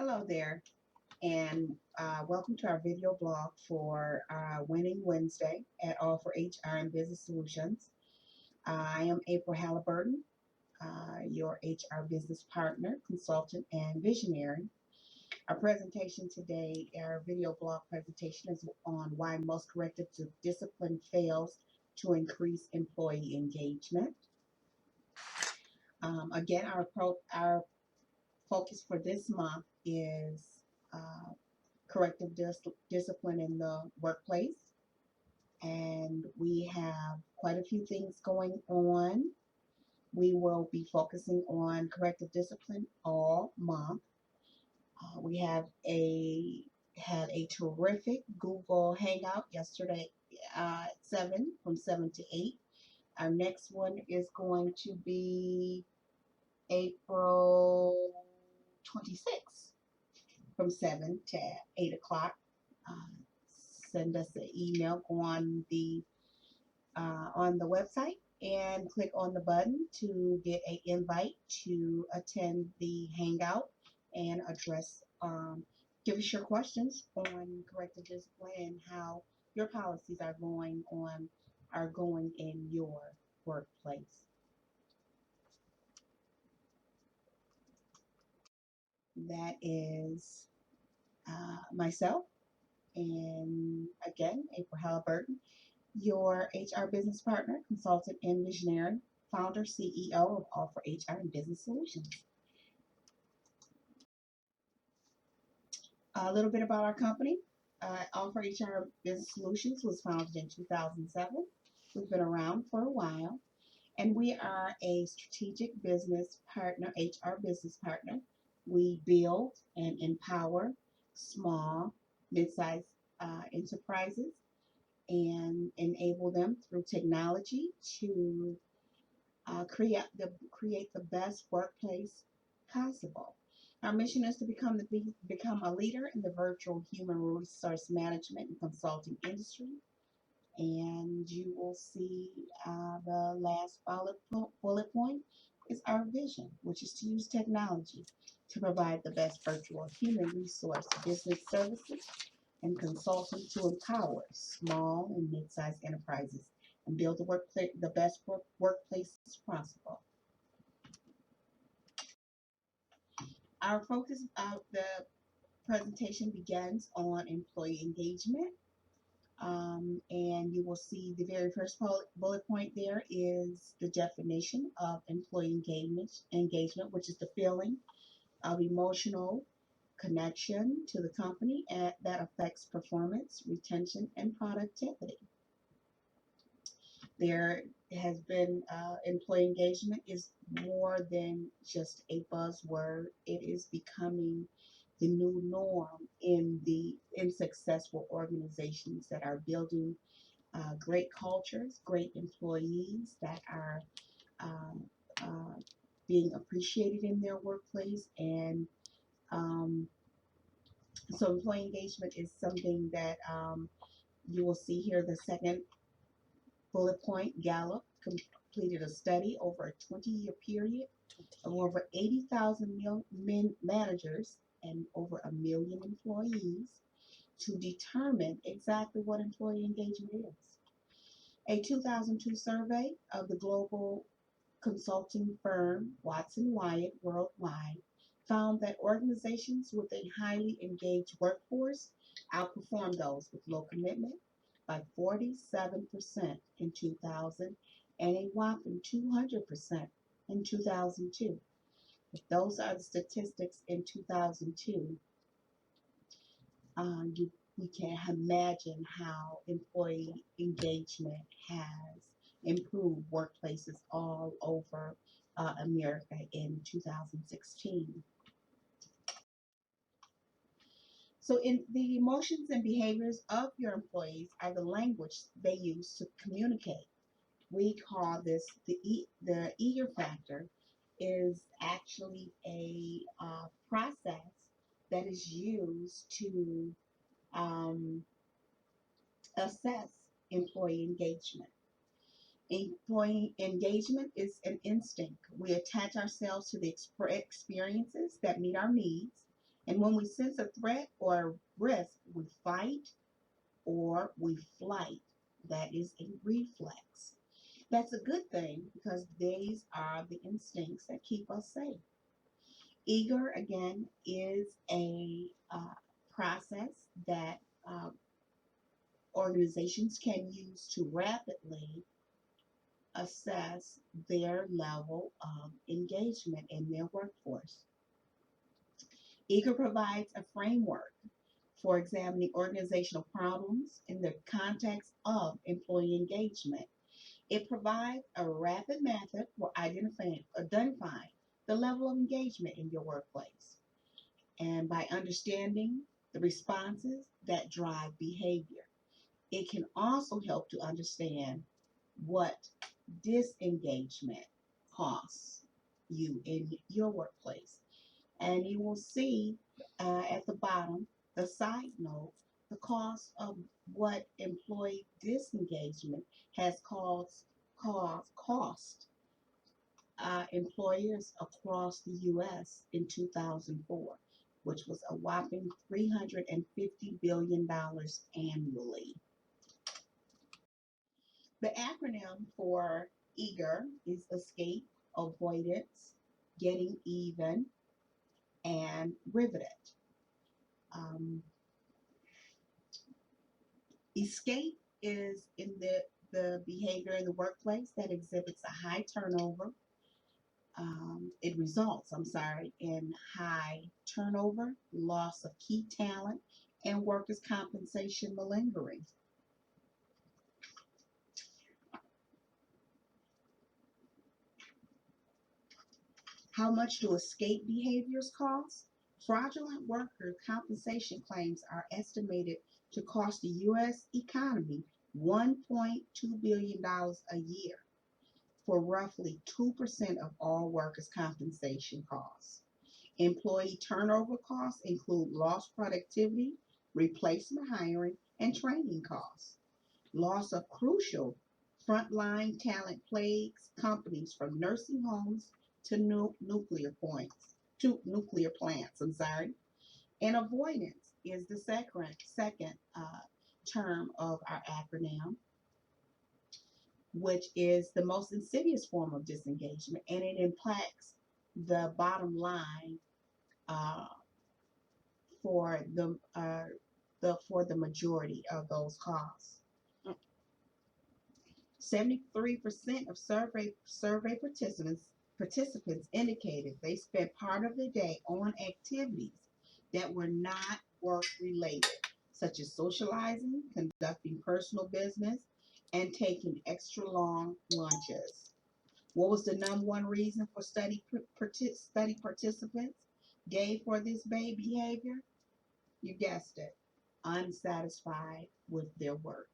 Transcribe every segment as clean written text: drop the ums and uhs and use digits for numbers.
Hello there, and welcome to our video blog for Winning Wednesday at All for HR and Business Solutions. I am April Halliburton, your HR business partner, consultant, and visionary. Our presentation today, our video blog presentation, is on why most corrective discipline fails to increase employee engagement. Again, our focus for this month is uh, corrective discipline in the workplace. And we have quite a few things going on. We will be focusing on corrective discipline all month. We had a terrific Google Hangout yesterday at 7 from 7 to 8. Our next one is going to be April 26th from 7 to 8 o'clock. Send us an email, go on the website and click on the button to get an invite to attend the hangout and give us your questions on corrective discipline and how your policies are going in your workplace. That is myself, and again, April Halliburton, your HR business partner, consultant, and visionary, founder, CEO of All for HR and Business Solutions. A little bit about our company. All for HR Business Solutions was founded in 2007. We've been around for a while, and we are a strategic business partner, HR business partner. We build and empower small, mid-sized enterprises and enable them through technology to create the best workplace possible. Our mission is to become a leader in the virtual human resource management and consulting industry. And you will see the last bullet point is our vision, which is to use technology to provide the best virtual human resource business services and consulting to empower small and mid-sized enterprises and build the best workplaces possible. Our focus of the presentation begins on employee engagement. And you will see the very first bullet point there is the definition of employee engagement, which is the feeling of emotional connection to the company that affects performance, retention, and productivity. There has been employee engagement is more than just a buzzword. It is becoming the new norm in successful organizations that are building great cultures, great employees that are um, uh, being appreciated in their workplace. And so employee engagement is something that you will see here. The second bullet point, Gallup completed a study over a 20-year period of over 80,000 managers and over 1 million employees to determine exactly what employee engagement is. A 2002 survey of the global consulting firm Watson Wyatt worldwide found that organizations with a highly engaged workforce outperformed those with low commitment by 47% in 2000 and a whopping 200% in 2002. If those are the statistics in 2002, we can imagine how employee engagement has improved workplaces all over America in 2016. So in the emotions and behaviors of your employees are the language they use to communicate. We call this the eager factor is actually a process that is used to assess employee engagement. Employee engagement is an instinct. We attach ourselves to the experiences that meet our needs And when we sense a threat or risk, we fight or we flight. That is a reflex. That's a good thing because these are the instincts that keep us safe. Eager, again, is a process that organizations can use to rapidly assess their level of engagement in their workforce. Eager provides a framework for examining organizational problems in the context of employee engagement. It provides a rapid method for identifying the level of engagement in your workplace and by understanding the responses that drive behavior. It can also help to understand what disengagement costs you in your workplace. And you will see at the bottom the side note, the cost of what employee disengagement has cost employers across the U.S. in 2004, which was a whopping $350 billion annually. The acronym for EAGER is escape, avoidance, getting even, and riveted. Um, Escape is in the behavior in the workplace that exhibits a high turnover. It results, I'm sorry, in high turnover, loss of key talent, and workers' compensation malingering. How much do escape behaviors cost? Fraudulent worker compensation claims are estimated to cost the U.S. economy $1.2 billion a year for roughly 2% of all workers' compensation costs. Employee turnover costs include lost productivity, replacement hiring, and training costs. Loss of crucial frontline talent plagues companies from nursing homes to nuclear plants. I'm sorry. And avoidance is the second term of our acronym, which is the most insidious form of disengagement, and it impacts the bottom line uh, for the majority of those costs. 73% of survey participants indicated they spent part of the day on activities that were not work related, such as socializing, conducting personal business, and taking extra long lunches. What was the number one reason for study participants gave for this behavior? You guessed it, unsatisfied with their work.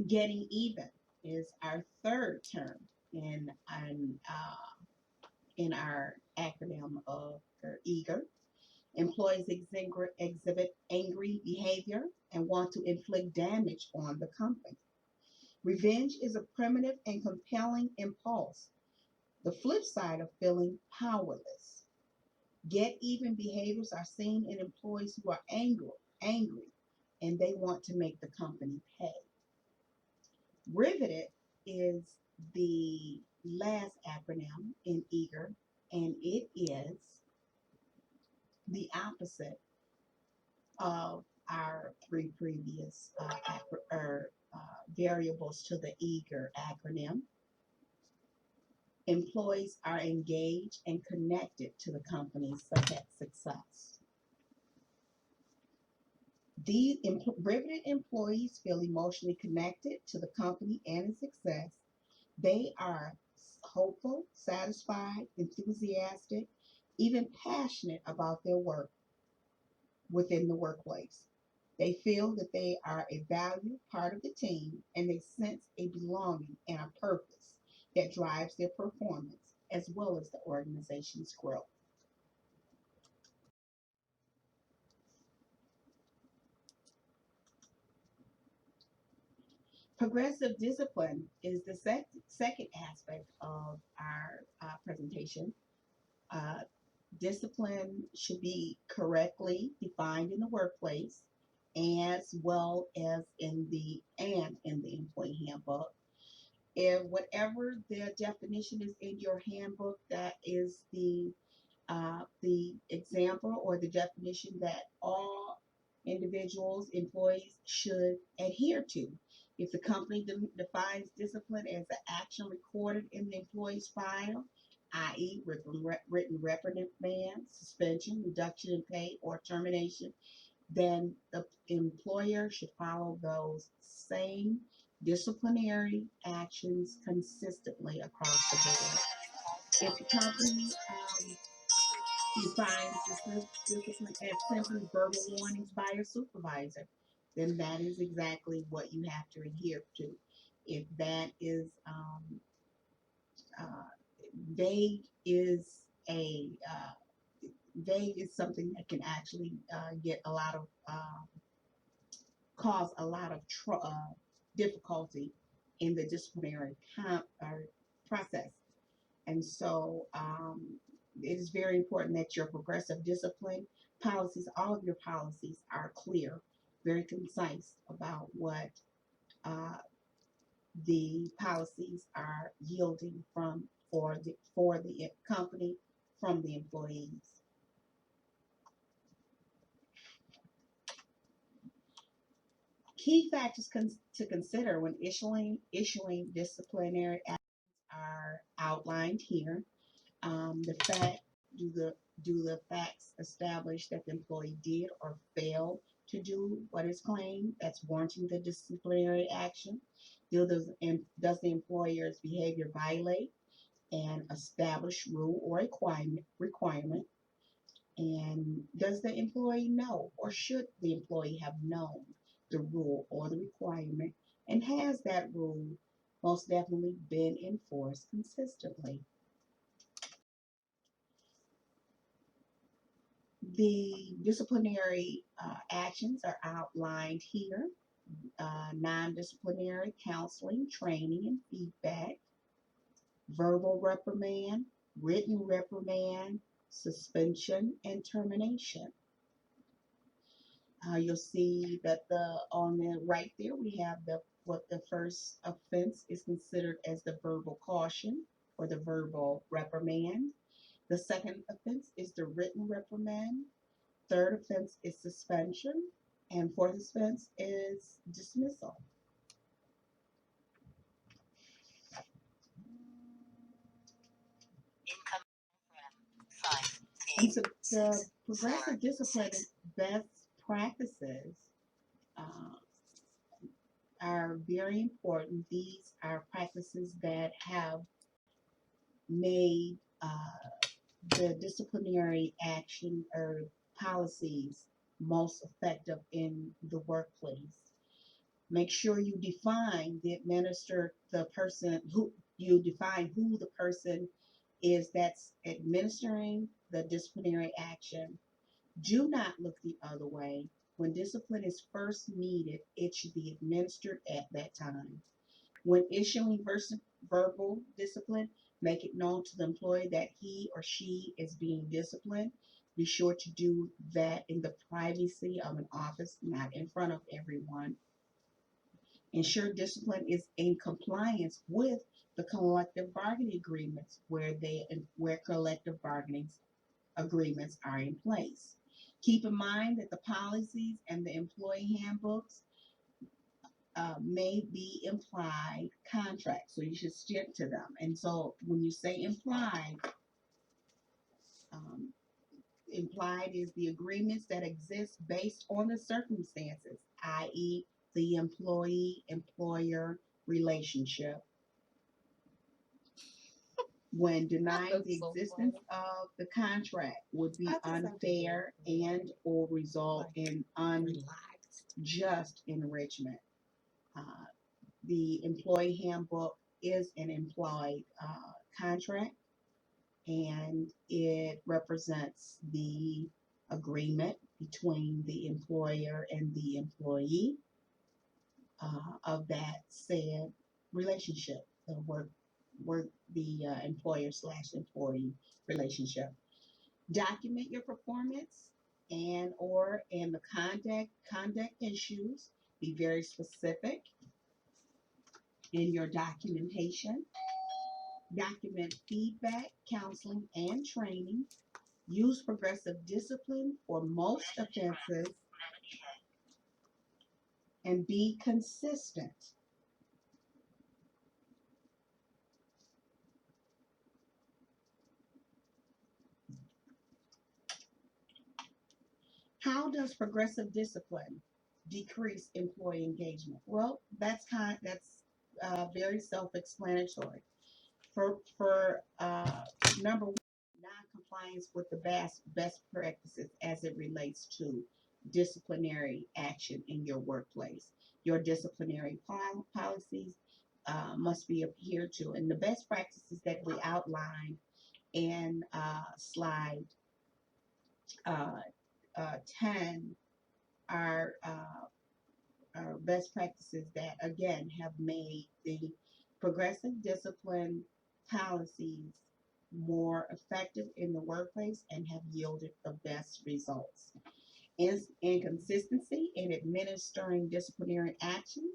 Getting even is our third term in in our acronym of EAGER. Employees exhibit angry behavior and want to inflict damage on the company. Revenge is a primitive and compelling impulse, the flip side of feeling powerless. Get even behaviors are seen in employees who are angry, and they want to make the company pay. Riveted is the last acronym in EAGER, and it is the opposite of our three previous variables to the EAGER acronym. Employees are engaged and connected to the company's success. These riveted employees feel emotionally connected to the company and its success. They are hopeful, satisfied, enthusiastic, even passionate about their work within the workplace. They feel that they are a valued part of the team and they sense a belonging and a purpose that drives their performance as well as the organization's growth. Progressive discipline is the second aspect of our presentation. Uh, Discipline should be correctly defined in the workplace as well as in the employee handbook. If whatever the definition is in your handbook, that is the example or the definition that all individuals, employees should adhere to. If the company defines discipline as an action recorded in the employee's file, i.e., written reprimand, suspension, reduction in pay, or termination, then the employer should follow those same disciplinary actions consistently across the board. If the company defines discipline as simply verbal warnings by a supervisor, then that is exactly what you have to adhere to. If that is uh, vague, is a vague is something that can actually get a lot of cause a lot of difficulty in the disciplinary process. And so it is very important that your progressive discipline policies, all of your policies, are clear, very concise about what uh, the policies are yielding for the company from the employees. Key factors to consider when issuing disciplinary actions are outlined here. The fact do the facts establish that the employee did or failed to do what is claimed that's warranting the disciplinary action? Does the employer's behavior violate an established rule or requirement? And does the employee know, or should the employee have known, the rule or the requirement? And has that rule most definitely been enforced consistently? The disciplinary actions are outlined here: non disciplinary counseling, training, and feedback, verbal reprimand, written reprimand, suspension, and termination. You'll see that on the right there we have what the first offense is considered as the verbal caution or the verbal reprimand. The second offense is the written reprimand. Third offense is suspension, and fourth offense is dismissal. And so the progressive discipline best practices uh, are very important. These are practices that have made the disciplinary action or policies most effective in the workplace. Make sure you define the person who you define who the person is that's administering the disciplinary action. Do not look the other way. When discipline is first needed, it should be administered at that time. When issuing verbal discipline, make it known to the employee that he or she is being disciplined. Be sure to do that in the privacy of an office, not in front of everyone. Ensure discipline is in compliance with the collective bargaining agreements where collective bargaining agreements are in place. Keep in mind that the policies and the employee handbooks may be implied contracts, so you should stick to them. And so when you say implied, um, implied is the agreements that exist based on the circumstances, i.e., the employee-employer relationship. When denying the existence of the contract would be unfair and or result in unjust enrichment. Uh, the employee handbook is an implied contract, and it represents the agreement between the employer and the employee of that said relationship, the work the employer/employee relationship. Document your performance and the conduct issues. Be very specific in your documentation. Document feedback, counseling, and training. Use progressive discipline for most offenses and be consistent. How does progressive discipline decrease employee engagement? Well, that's very self-explanatory. For number one, non-compliance with the best practices as it relates to disciplinary action in your workplace. Your disciplinary policies must be adhered to, and the best practices that we outline in slide uh, 10 are best practices that, again, have made the progressive discipline policies more effective in the workplace and have yielded the best results. Is inconsistency in administering disciplinary actions,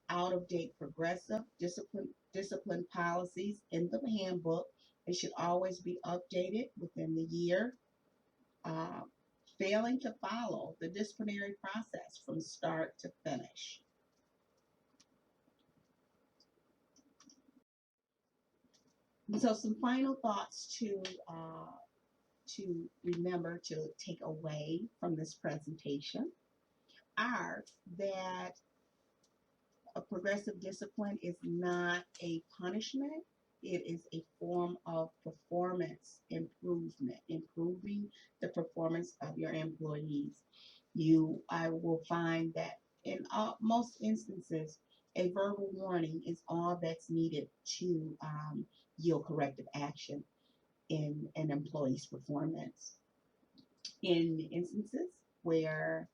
out of date progressive discipline policies in the handbook. It should always be updated within the year. Uh, Failing to follow the disciplinary process from start to finish. So some final thoughts to remember to take away from this presentation are that a progressive discipline is not a punishment. It is a form of performance improvement, improving the performance of your employees. I will find that in most instances, a verbal warning is all that's needed to yield corrective action in an employee's performance. In instances where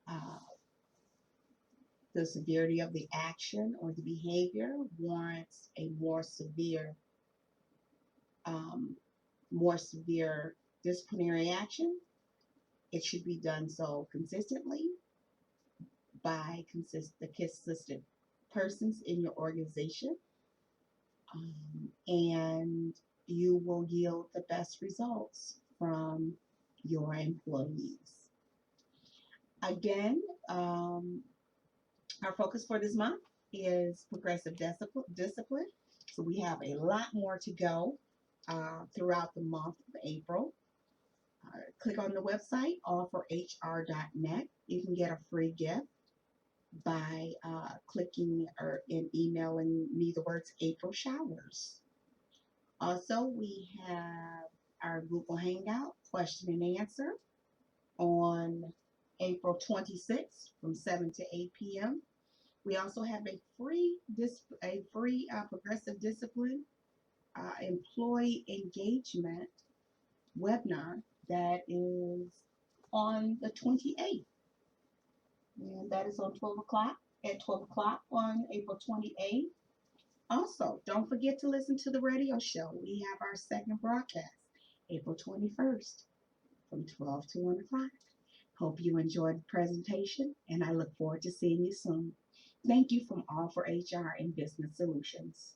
uh, the severity of the action or the behavior warrants a um, more severe disciplinary action, it should be done so consistently by the consistent persons in your organization, and you will yield the best results from your employees. Again, our focus for this month is progressive discipline. So we have a lot more to go throughout the month of April. Click on the website, allforhr.net. You can get a free gift by clicking or emailing me the words April Showers. Also, we have our Google Hangout question and answer on April 26th from 7 to 8 p.m. We also have a free progressive discipline employee engagement webinar that is on the 28th, and that is on 12 o'clock at 12 o'clock on April 28th. Also, don't forget to listen to the radio show. We have our second broadcast April 21st from 12 to 1 o'clock. Hope you enjoyed the presentation, and I look forward to seeing you soon. Thank you from All for HR and Business Solutions.